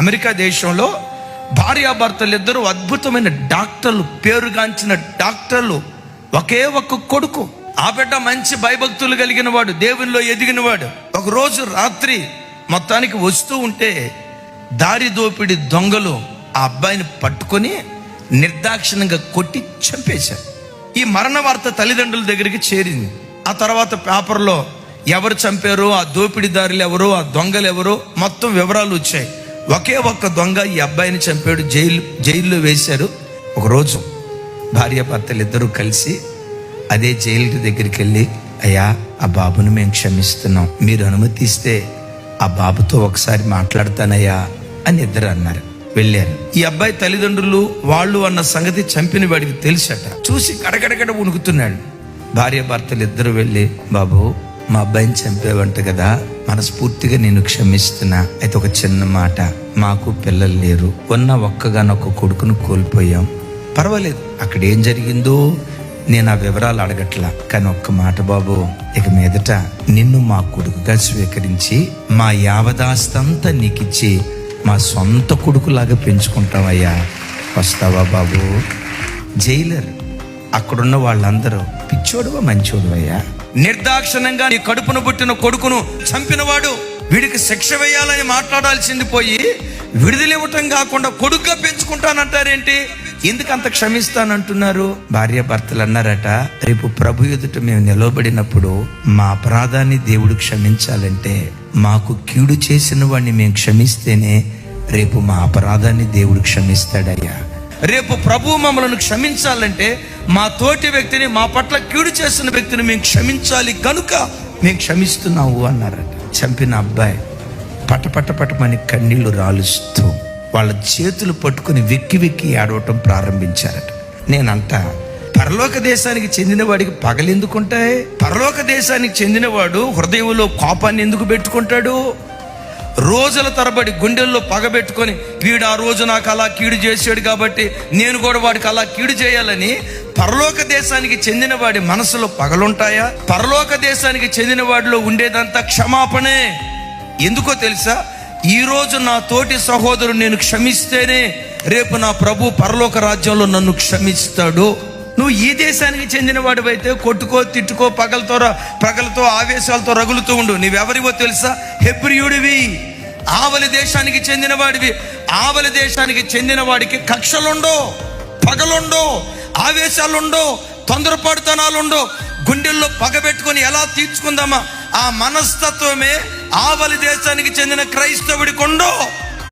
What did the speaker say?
America దేశంలో భార్యాభర్తలు ఇద్దరు అద్భుతమైన డాక్టర్లు, పేరుగాంచిన డాక్టర్లు. ఒకే ఒక్క కొడుకు. ఆ బిడ్డ మంచి భయభక్తులు కలిగిన వాడు, దేవునిలో ఎదిగిన వాడు. ఒక రోజు రాత్రి మొత్తానికి వస్తూ ఉంటే దారి దోపిడి దొంగలు ఆ అబ్బాయిని పట్టుకొని నిర్దాక్షిణ్యంగా కొట్టి చంపేశారు. ఈ మరణ వార్త తల్లిదండ్రుల దగ్గరికి చేరింది. ఆ తర్వాత పేపర్లో ఎవరు చంపారో, ఆ దోపిడీదారులు ఎవరో, ఆ దొంగలు ఎవరో మొత్తం వివరాలు వచ్చాయి. ఒకే ఒక్క దొంగ ఈ అబ్బాయిని చంపాడు, జైల్లో వేశారు. ఒకరోజు భార్యాభర్తలు ఇద్దరూ కలిసి అదే జైలు దగ్గరికి వెళ్ళి, అయ్యా ఆ బాబును మేము క్షమిస్తున్నాం, మీరు అనుమతిస్తే ఆ బాబుతో ఒకసారి మాట్లాడతానయ్యా అని ఇద్దరు అన్నారు. వెళ్ళారు. ఈ అబ్బాయి తల్లిదండ్రులు వాళ్ళు అన్న సంగతి చంపిన వాడికి తెలుసట. చూసి కడగడగడ ఉణుకుతున్నాడు. భార్యాభర్తలు ఇద్దరు వెళ్ళి, బాబు మా అబ్బాయిని చంపేవంట కదా, మనస్ఫూర్తిగా నేను క్షమిస్తున్నా. అయితే ఒక చిన్న మాట, మాకు పిల్లలు లేరు, ఉన్న ఒక్కగానొక్క కొడుకును కోల్పోయాం, పర్వాలేదు, అక్కడ ఏం జరిగిందో నేను ఆ వివరాలు అడగట్లా, కానీ ఒక్క మాట బాబు, ఇక మీదట నిన్ను మా కొడుకుగా స్వీకరించి మా యావదాస్తంతా నీకిచ్చి మా సొంత కొడుకులాగా పెంచుకుంటామయ్యా, వస్తావా బాబు? జైలర్ అక్కడున్న వాళ్ళందరూ, పిచ్చోడువా మంచోడువయ్యా, నిర్దాక్షిణ్యంగా నీ కడుపును పుట్టిన కొడుకును చంపినవాడు, వీడికి శిక్ష వేయాలని మాట్లాడాల్సింది పోయి విడుదలివ్వటం కాకుండా కొడుకుగా పెంచుకుంటానంటారేంటి? ఎందుకు అంత క్షమిస్తానంటున్నారు? భార్యాభర్తలు అన్నారట, రేపు ప్రభు ఎదుట మేము నిలవబడినప్పుడు మా అపరాధాన్ని దేవుడు క్షమించాలంటే మాకు కీడు చేసిన వాడిని మేము క్షమిస్తేనే రేపు మా అపరాధాన్ని దేవుడు క్షమిస్తాడయ్యా. రేపు ప్రభు మమ్మల్ని క్షమించాలంటే మా తోటి వ్యక్తిని, మా పట్ల కీడు చేసిన వ్యక్తిని మేము క్షమించాలి, కనుక మేము క్షమిస్తున్నావు అన్నారట. చంపిన అబ్బాయి పటపటమని కన్నీళ్లు రాలుస్తూ వాళ్ళ చేతులు పట్టుకుని వెక్కి వెక్కి ఏడవటం ప్రారంభించారట. నేనంట, పరలోక దేశానికి చెందిన వాడికి పగలెందుకుంటాయి? పరలోక దేశానికి చెందినవాడు హృదయంలో కోపాన్ని ఎందుకు పెట్టుకుంటాడు? రోజుల తరబడి గుండెల్లో పగబెట్టుకొని, వీడు ఆ రోజు నాకు అలా కీడు చేసాడు కాబట్టి నేను కూడా వాడికి అలా కీడు చేయాలని పరలోక దేశానికి చెందిన వాడి మనసులో పగలుంటాయా? పరలోక దేశానికి చెందిన వాడిలో ఉండేదంతా క్షమాపణే. ఎందుకో తెలుసా? ఈరోజు నా తోటి సహోదరుడు నేను క్షమిస్తేనే రేపు నా ప్రభు పరలోక రాజ్యంలో నన్ను క్షమిస్తాడు. నువ్వు ఈ దేశానికి చెందిన వాడివైతే కొట్టుకో, తిట్టుకో, పగలతో ఆవేశాలతో రగులుతూ ఉండు. నీవెవరివో తెలుసా? హెబ్రీయుడివి, ఆవలి దేశానికి చెందిన వాడివి. ఆవలి దేశానికి చెందిన వాడికి కక్షలుండో, పగలుండో, ఆవేశాలుండో, తొందరపాటుతనాలుండో, గుండెల్లో పగబెట్టుకొని ఎలా తీర్చుకుందామా ఆ మనస్తత్వమే ఆవలి దేశానికి చెందిన క్రైస్తవుడికి ఉండో.